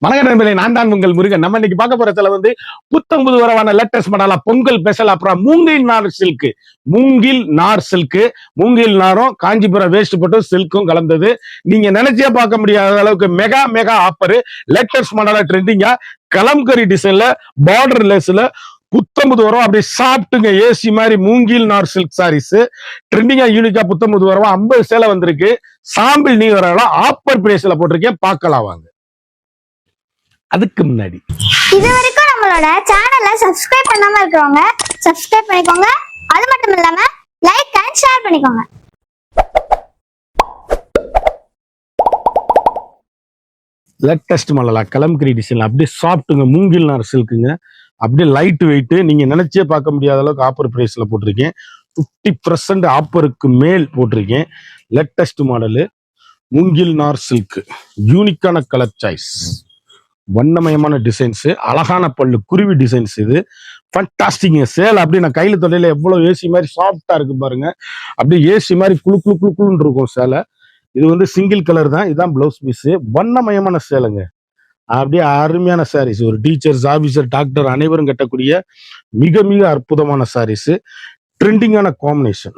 வணக்கம் நண்பர்களே, நான் தான் உங்கள் முருகன். நம்ம இன்னைக்கு பார்க்க போறதுல புத்தம் புது வரவான லேட்டஸ்ட் மாடலா பொங்கல் ஸ்பெஷல். அப்புறம் மூங்கில் நாரும் காஞ்சிபுரம் வேஸ்ட் போட்டு சில்க்கும் கலந்தது. நீங்க நினைச்சே பார்க்க முடியாத அளவுக்கு மெகா மெகா ஆஃபர். லேட்டஸ்ட் மாடலா ட்ரெண்டிங்கா கலம்கரி டிசைன்ல பார்டர் லேஸ்ல புத்தம்புது வரும். அப்படி சாப்பிட்டுங்க. ஏசி மாதிரி மூங்கில் நார் சில்க் சாரீஸ் ட்ரெண்டிங்கா யூனிக்கா புத்தம்புது வரவா 50 சேலை வந்திருக்கு. சாம்பிள் நீ வரலாம் ஆஃபர் பிரைஸ்ல போட்டிருக்கேன், பார்க்கலாம் வாங்க. அதுக்கு முன்னாடி இது வரைக்கும் நம்மளோட சேனலை சப்ஸ்கிரைப் பண்ணாம இருக்கிறவங்க சப்ஸ்கிரைப் பண்ணிக்கோங்க. அது மட்டும் இல்லாம லைக் அண்ட் ஷேர் பண்ணிக்கோங்க. லேட்டஸ்ட் மாடலா கலம்கரி டிசைன்ல அப்படியே சாப்பிட்டுங்க மூங்கில் நார் சில்க்குங்க. அப்படியே லைட் வெயிட். நீங்க நினைச்சே பார்க்க முடியாத அளவுக்கு ஆஃபர் பிரைஸ்ல போட்டிருக்கேன். 50% ஆஃபருக்கு மேல் போட்டிருக்கேன். லேட்டஸ்ட் மாடலு மூங்கில் நார் சில்க், யூனிக்கான கலர் சாய்ஸ், வண்ணமயமான டிசைன்ஸ், அழகான பல்லு, குருவி டிசைன்ஸ். இது ஃபண்டாஸ்டிக் சேல். அப்படி நான் கையில தொடையில எவ்வளவு ஏசி மாதிரி சாஃப்டா இருக்கு பாருங்க. அப்படியே ஏசி மாதிரி குழு குழு குழு குழுன்னு இருக்கும் சேலை. இது சிங்கிள் கலர் தான். இதுதான் பிளவுஸ் பீஸ். வண்ணமயமான சேலைங்க. அப்படியே அருமையான சாரீஸ். ஒரு டீச்சர்ஸ், ஆபீசர், டாக்டர் அனைவரும் கட்டக்கூடிய மிக மிக அற்புதமான சாரீஸ். ட்ரெண்டிங்கான காம்பினேஷன்,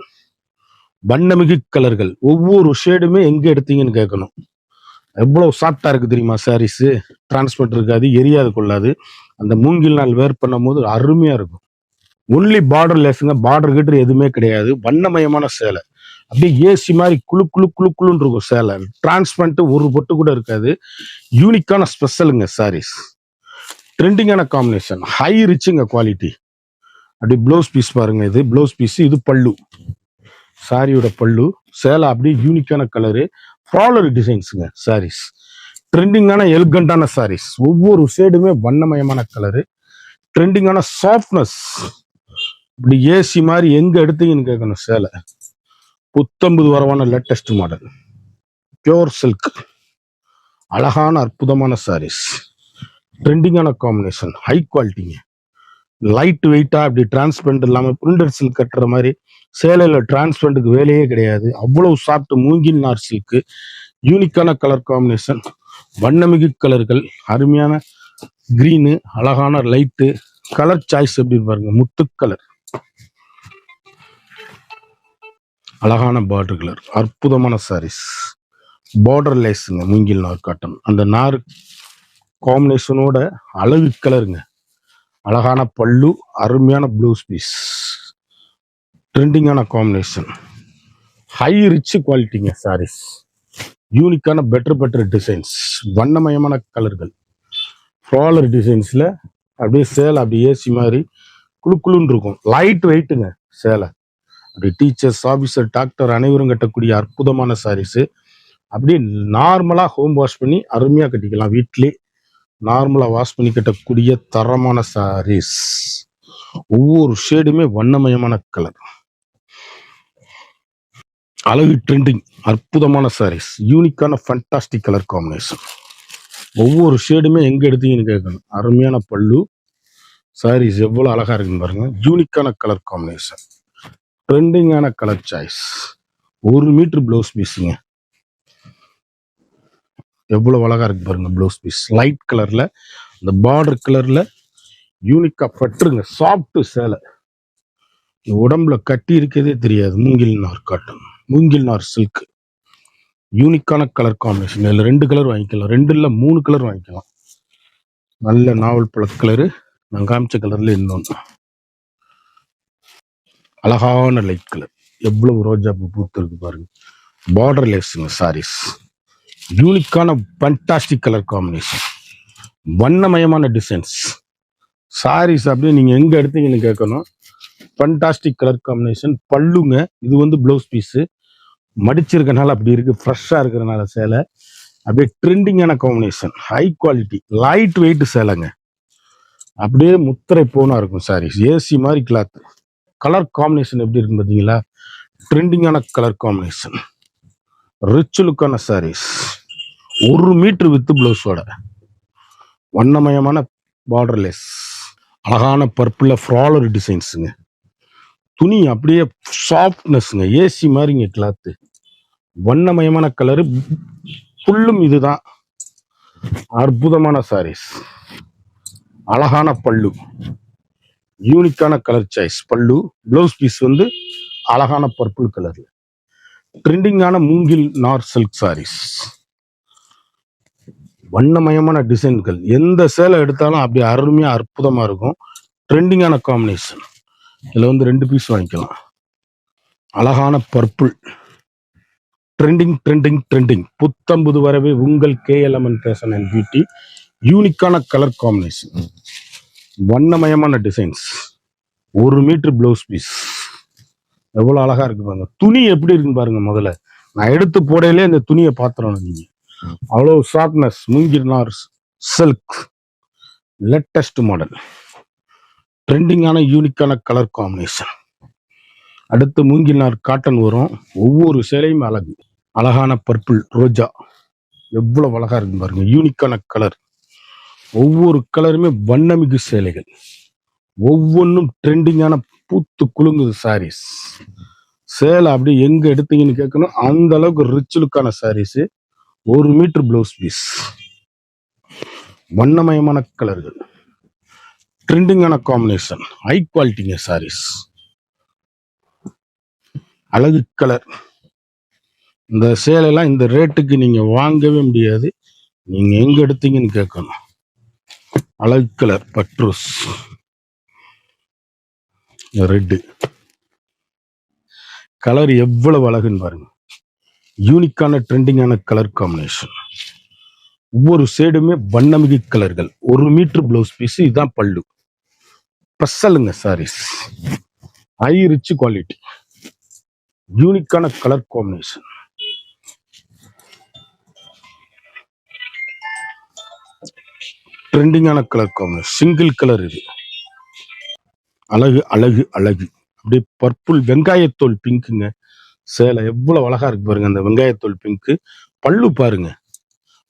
வண்ணமிகு கலர்கள். ஒவ்வொரு ஷேடுமே எங்க எடுத்தீங்கன்னு கேட்கணும். எவ்வளவு சாஃப்டா இருக்கு தெரியுமா சாரீஸ். டிரான்ஸ்போர்ட் இருக்காது, எரியாது கொள்ளாது. அந்த மூங்கில் நாள் வேர் பண்ணும் போது அருமையா இருக்கும். ஒன்லி பார்டர் லேஸுங்க, பார்டர் கிட்ட எதுவுமே கிடையாது. வண்ணமயமான சேலை. அப்படியே ஏசி மாதிரி குழு குழு குழு குழுன்னு இருக்கும் சேலை. டிரான்ஸ்பரண்ட் ஒரு பொட்டு கூட இருக்காது. யூனிக்கான ஸ்பெஷலுங்க சாரீஸ். ட்ரெண்டிங்கான காம்பினேஷன், ஹை ரிச்சுங்க குவாலிட்டி. அப்படி பிளவுஸ் பீஸ் பாருங்க. இது பிளவுஸ் பீஸ், இது பல்லு, சாரியோட பல்லு. சேலை அப்படியே யூனிக்கான கலரு, ஃப்ளாரல் டிசைன்ஸுங்க சாரீஸ். ட்ரெண்டிங்கான எலிகண்டான சாரீஸ். ஒவ்வொரு ஷேடுமே வண்ணமயமான கலரு, ட்ரெண்டிங்கான சாஃப்ட்னஸ். இப்படி ஏசி மாதிரி எங்க எடுத்தீங்கன்னு கேட்கணும் சேலை. புத்தம்புது வரவான லேட்டஸ்ட் மாடல் பியோர் சில்க், அழகான அற்புதமான சாரீஸ். ட்ரெண்டிங்கான காம்பினேஷன், ஹை குவாலிட்டிங்க. லைட் வெயிட்டா, அப்படி டிரான்ஸ்பரண்ட் இல்லாம பிரிண்டட் சில்க் கட்டுற மாதிரி சேலையில டிரான்ஸ்பரண்ட்டுக்கு வேலையே கிடையாது. அவ்வளவு சாப்பிட்டு மூங்கில் நார் சில்க், யூனிக்கான கலர் காம்பினேஷன், வண்ணமிகு கலர்கள், அருமையான கிரீனு, அழகான லைட்டு கலர் சாய்ஸ். எப்படி பாருங்க, முத்து கலர், அழகான பார்டர் கலர், அற்புதமான சாரீஸ். பார்டர் லேஸுங்க, மூங்கில் நார் காட்டன். அந்த நார் காம்பினேஷனோட அழகு கலருங்க. அழகான பல்லு, அருமையான ப்ளவுஸ் பீஸ். ட்ரெண்டிங்கான காம்பினேஷன், ஹை ரிச் குவாலிட்டிங்க சாரீஸ். யூனிக்கான பெட்டர் டிசைன்ஸ், வண்ணமயமான கலர்கள், ஃப்ளாரல் டிசைன்ஸ்ல. அப்படியே சேலை அப்படி ஏசி மாதிரி குழு குழுன்னு இருக்கும். லைட் வெயிட்டுங்க சேலை. அப்படி டீச்சர்ஸ், ஆபீசர், டாக்டர் அனைவரும் கட்டக்கூடிய அற்புதமான சாரீஸ். அப்படியே நார்மலா ஹோம் வாஷ் பண்ணி அருமையா கட்டிக்கலாம். வீட்டிலே நார்மலா வாஷ் பண்ணி கட்டக்கூடிய தரமான சாரீஸ். ஒவ்வொரு ஷேடுமே வண்ணமயமான கலர், அழகு ட்ரெண்டிங், அற்புதமான சாரீஸ். யூனிக்கான ஃபண்டாஸ்டிக் கலர் காம்பினேஷன். ஒவ்வொரு ஷேடுமே எங்க எடுத்தீங்கன்னு கேட்கணும். அருமையான பல்லு, சாரீஸ் எவ்வளவு அழகா இருக்குன்னு பாருங்க. யூனிக்கான கலர் காம்பினேஷன், ட்ரெண்டிங்கான கலர் சாய்ஸ். 1 மீட்டர் பிளவுஸ் பீஸுங்க. எவ்வளவு அழகா இருக்கு பாருங்க பிளவுஸ் பீஸ். லைட் கலர்ல, இந்த பார்டர் கலர்ல யூனிக்கா பட்டுருங்க. சாஃப்ட் சேலை, உடம்புல கட்டி இருக்கதே தெரியாது. மூங்கில் நார் காட்டன், மூங்கில் நார் சில்க், யூனிக்கான கலர் காம்பினேஷன். இதுல 2 கலர் வாங்கிக்கலாம், 2 இல்ல 3 கலர் வாங்கிக்கலாம். நல்ல நாவல் பழ கலரு, நான் காமிச்ச கலர்ல இன்னொன்று அழகான லைட் கலர். எவ்வளவு ரோஜா பூ பூத்து இருக்கு பாருங்க. பார்டர் லேஸுங்க சாரீஸ். யூனிக்கான ஃபண்டாஸ்டிக் கலர் காம்பினேஷன், வண்ணமயமான டிசைன்ஸ் சாரீஸ். அப்படியே நீங்க எங்க எடுத்தீங்கன்னு கேட்கணும். ஃபண்டாஸ்டிக் கலர் காம்பினேஷன், பல்லுங்க. இது பிளவுஸ் பீஸ். மடிச்சிருக்கனால அப்படி இருக்கு, ஃப்ரெஷ்ஷா இருக்கிறனால சேலை. அப்படியே ட்ரெண்டிங்கான combination, high quality, light weight சேலைங்க. அப்படியே முத்திரை போனா இருக்கும் சாரீஸ். ஏசி மாதிரி கிளாத். கலர் காம்பினேஷன் எப்படி இருக்குன்னு பார்த்தீங்களா. ட்ரெண்டிங்கான கலர் காம்பினேஷன், ரிச் லுக்கான சாரீஸ். 1 மீட்டர் வித் பிளவுஸோட, வண்ணமயமான பார்டர்லெஸ், அழகான பர்பிள் ஃப்ளாரல் டிசைன்ஸுங்க. துணி அப்படியே சாஃப்ட்னஸ்ங்க, ஏசி மாதிரிங்க கிளாத்து. வண்ணமயமான கலரு, ஃபுல்லும் இதுதான். அற்புதமான சாரீஸ், அழகான பல்லு, யூனிக்கான கலர் சாய்ஸ் பல்லு. பிளவுஸ் பீஸ் வந்து அழகான பர்பிள் கலர்ல ட்ரெண்டிங்கான மூங்கில் நார் சில்க் சாரீஸ். வண்ணமயமான டிசைன்கள், எந்த சேலை எடுத்தாலும் அப்படி அருமையா அற்புதமா இருக்கும். ட்ரெண்டிங்கான காம்பினேஷன். இதுல வந்து 2 பீஸ் வாங்கிக்கலாம். அழகான பர்பிள். Trending trending trending. புத்தம்புது வரவே உங்கள் கேஎல்எம்என் ஃபேஷன் அண்ட் பியூட்டி. யூனிக்கான கலர் காம்பினேஷன், வண்ணமயமான டிசைன்ஸ். 1 metre blouse piece. எவ்வளவு அழகா இருக்கு பாருங்க. துணி எப்படி இருக்குன்னு பாருங்க. முதல்ல நான் எடுத்து போடையிலே இந்த துணியை பாத்துறோம் நீங்க. அவ்வளவு சாஃப்ட்னஸ். மூங்கில் சில்க் லேட்டஸ்ட் மாடல். ட்ரெண்டிங்கான யூனிக்கான கலர் காம்பினேஷன். அடுத்து மூங்கில் நார் காட்டன் வரும். ஒவ்வொரு சேலையும் அழகு. அழகான பர்பிள் ரோஜா. எவ்வளவு அழகா இருக்கு பாருங்க. யூனிக்கான கலர். ஒவ்வொரு கலருமே வண்ணமிகு சேலைகள். ஒவ்வொன்றும் ட்ரெண்டிங்கான பூத்து குலுங்குது சாரீஸ். சேலை அப்படி எங்க எடுத்தீங்கன்னு கேட்கணும். அந்த அளவுக்கு ரிச் லுக்கான சாரீஸ். 1 metre blouse piece. வண்ணமயமான கலர்கள். ட்ரெண்டிங்கான காம்பினேஷன். ஹை குவாலிட்டிங்க சாரீஸ். அழகு கலர். இந்த சேலையெல்லாம் இந்த ரேட்டுக்கு நீங்க வாங்கவே முடியாது. நீங்க எங்க எடுத்தீங்கன்னு கேட்கணும். அழகு கலர் பட்ரூஸ் ரெட்டு கலர் எவ்வளவு அழகுன்னு பாருங்க. யூனிக்கான ட்ரெண்டிங்கான கலர் காம்பினேஷன். ஒவ்வொரு ஷேடுமே வண்ணமிகு கலர்கள். 1 மீட்டர் பிளவுஸ் பீஸ். இதுதான் பல்லு. ஸ்பெஷலுங்க சாரீஸ். High rich quality. யூனிக்கான கலர் காம்பினேஷன். ட்ரெண்டிங்கான கலர் காம்பினேஷன். சிங்கிள் கலர் இது. அழகு அழகு அழகு. அப்படியே பர்பிள் வெங்காயத்தோல் பிங்க்குங்க. சேலை எவ்வளவு அழகா இருக்கு பாருங்க. அந்த வெங்காயத்தோல் பிங்க். பல்லு பாருங்க.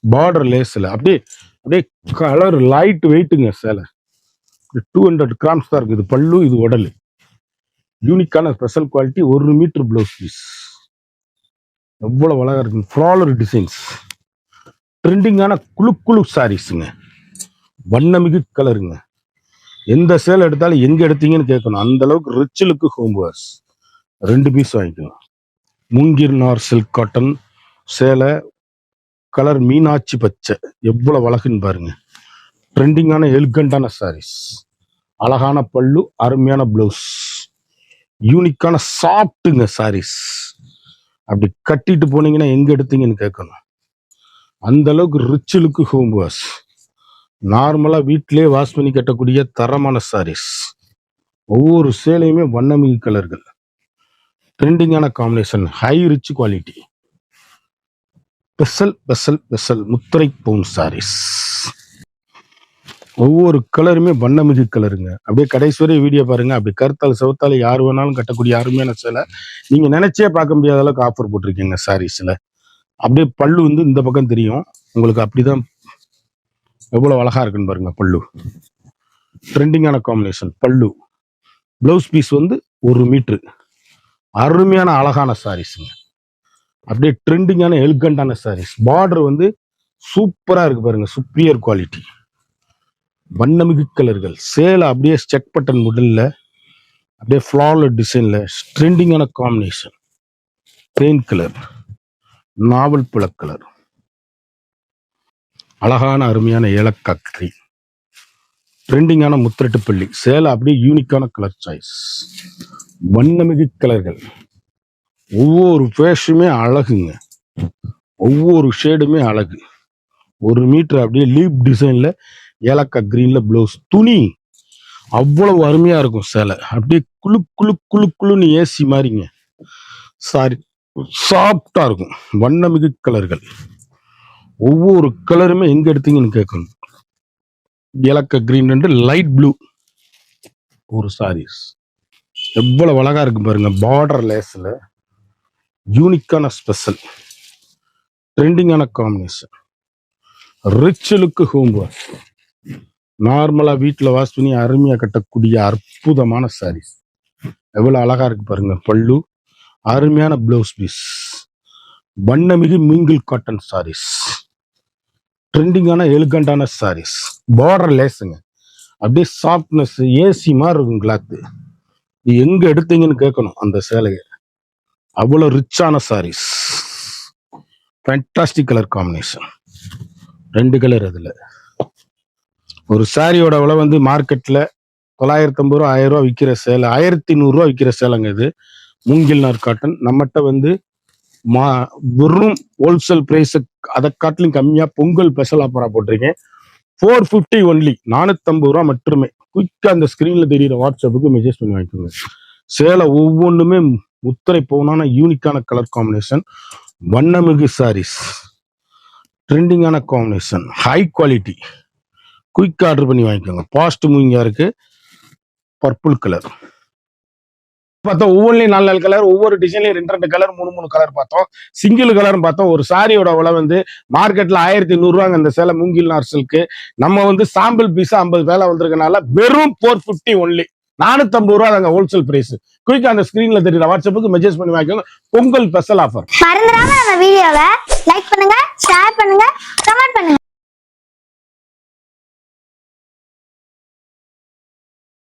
பார்டர் லேஸ்ல அப்படியே அப்படியே கலர் லைட் வெயிட்டுங்க. சேலை 200 கிராம்ஸ் தான் இருக்குது. பல்லு, இது உடல். யூனிக்கான special quality. 1 metre blouse piece. எவ்வளவு அழகா இருக்கு. Floral designs. ட்ரெண்டிங்கான குழு குழு சாரீஸுங்க. வண்ணமிகு கலருங்க. எந்த சேலை எடுத்தாலும் எங்க எடுத்தீங்கன்னு கேட்கணும். அந்த அளவுக்கு rich look home wash. 2 piece வாங்கிக்கலாம். மூங்கில் நார் சில்க் காட்டன் சேலை. கலர் மீனாட்சி பச்சை. எவ்வளவு அழகுன்னு பாருங்க. ட்ரெண்டிங்கான எலிகண்டான சாரீஸ். அழகான பல்லு, அருமையான பிளவுஸ். யூனிக்கான சாஃப்ட்டுங்க சாரீஸ். அப்படி கட்டிட்டு போனீங்கன்னா எங்க எடுத்தீங்கன்னு கேட்கணும். அந்த அளவுக்கு ரிச் லுக்கு ஹோம் வாஷ். நார்மலா வீட்டிலேயே வாஷ் பண்ணி கட்டக்கூடிய தரமான சாரீஸ். ஒவ்வொரு சேலையுமே வண்ணமிகு கலர்கள். ட்ரெண்டிங்கான combination. High rich quality. Special special special முத்திரை பவுன் சாரீஸ். ஒவ்வொரு கலருமே வண்ணமிகு கலருங்க. அப்படியே கடைசி வரை வீடியோ பாருங்க. அப்படி கருத்தால் செவத்தால் யார் வேணாலும் கட்டக்கூடிய அருமையான சேலை. நீங்க நினைச்சே பார்க்க முடியாத அளவுக்கு ஆஃபர் போட்டிருக்கீங்க சாரீஸ்ல. அப்படியே பல்லு வந்து இந்த பக்கம் தெரியும் உங்களுக்கு. அப்படிதான் எவ்வளவு அழகா இருக்குன்னு பாருங்க. பல்லு ட்ரெண்டிங்கான காம்பினேஷன். பல்லு. பிளவுஸ் பீஸ் வந்து 1 மீட்டர். அருமையான அழகான சாரீஸுங்க. அப்படியே ட்ரெண்டிங்கான எலிகண்டான சாரீஸ். பார்டர் வந்து சூப்பரா இருக்கு பாருங்க. Superior quality. வண்ணமிகு கலர்கள். சேலை அப்படியே செக் பட்டன் முடல்ல அப்படியே ஃப்ளாலர் டிசைன்ல ட்ரெண்டிங்கான காம்பினேஷன். தேன் கலர், நாவல் பழ கலர், அழகான அருமையான ஏலக்காய். ட்ரெண்டிங்கான முத்திரட்டு பள்ளி சேலை. அப்படியே யூனிக்கான கலர் சாய்ஸ். வண்ணமிகு கலர்கள். ஒவ்வொரு ஃபேஷுமே அழகுங்க. ஒவ்வொரு ஷேடுமே அழகு. 1 மீட்டர் அப்படியே லீப் டிசைன்ல ஏலக்காய் கிரீன்ல பிளவுஸ். துணி அவ்வளவு அருமையா இருக்கும். சேலை அப்படியே குளு குளு குளு குளுன்னு ஏசி மாதிரிங்க. சாரி சாஃப்டா இருக்கும். வண்ணமிகு கலர்கள். ஒவ்வொரு கலருமே எங்க எடுத்தீங்கன்னு கேட்கணும். ஏலக்காய் கிரீன் அண்ட் லைட் ப்ளூ ஒரு சாரீஸ். எவ்வளவு அழகா இருக்கு பாருங்க. பார்டர் லேஸ்ல யூனிக்கான ஸ்பெஷல். ட்ரெண்டிங்கான combination. Rich look home wash. நார்மலா வீட்டுல வாஷ் பண்ணி அருமையா கட்டக்கூடிய அற்புதமான சாரீஸ். எவ்வளவு அழகா இருக்கு பாருங்க. பல்லு, அருமையான பிளவுஸ் பீஸ். வண்ணமிகு மூங்கில் காட்டன் சாரீஸ். ட்ரெண்டிங்கான எலிகண்டான சாரீஸ், பார்டர் லேஸுங்க, அப்படியே சாஃப்ட்னஸ் ஏசி மாதிரி இருக்கும் கிளாத்து. எங்க எடுத்தீங்கன்னு கேட்கணும் அந்த சேலையை. அவ்வளவு ரிச்சான saris, fantastic colour combination, 2 colour. அதுல ஒரு சாரியோட விலை வந்து மார்க்கெட்ல 950 ரூபா 1000 ரூபா விற்கிற சேலை 1100 ரூபா விற்கிற சேலைங்க இது. மூங்கில் நார் காட்டன். நம்மகிட்ட வந்து வெறும் ஹோல்சேல் பிரைஸ் அதை காட்டிலும் கம்மியா பொங்கல் ஸ்பெஷல் ஆஃபரா போட்டிருக்கேன். 450 ஒன்லி, 450 ரூபா மட்டுமே. குயிக்கா அந்த ஸ்கிரீன்ல தெரியுற வாட்ஸ்அப்புக்கு மெசேஜ் பண்ணி வாங்கிக்கோங்க. சேலை ஒவ்வொன்றுமே முத்திரை போனான யூனிக்கான கலர் காம்பினேஷன், வண்ணமிகு சாரீஸ், ட்ரெண்டிங்கான combination, high quality. Quick order பண்ணி வாங்கிக்கோங்க. பாஸ்ட் மூவிங்கா இருக்கு. பர்பிள் கலர் பார்த்தா ஒவ்வொன்றிலையும் 4 கலர், ஒவ்வொரு டிசைன்லயும் 2 கலர், 3 கலர் பார்த்தோம். சிங்கிள் கலர் பார்த்தோம். ஒரு சாரியோட விலை வந்து மார்க்கெட்ல 1100 ரூபாங்க இந்த சேலை மூங்கில் நார் சில்க்கு. நம்ம வந்து சாம்பிள் பீஸா 50 வேலை வந்திருக்கனால வெறும் 450 ஒன்லி, 450 ரூபா தாங்க ஹோல்சேல் பிரைஸ். குயிக்கா அந்த ஸ்கிரீன்ல தெரியுற வாட்ஸ்அப்புக்கு மெசேஜ் பண்ணி வாங்கிக்கோங்க. Pongal special offer. மறந்துடாம நம்ம வீடியோவை லைக் பண்ணுங்க, ஷேர் பண்ணுங்க, கமெண்ட் பண்ணுங்க.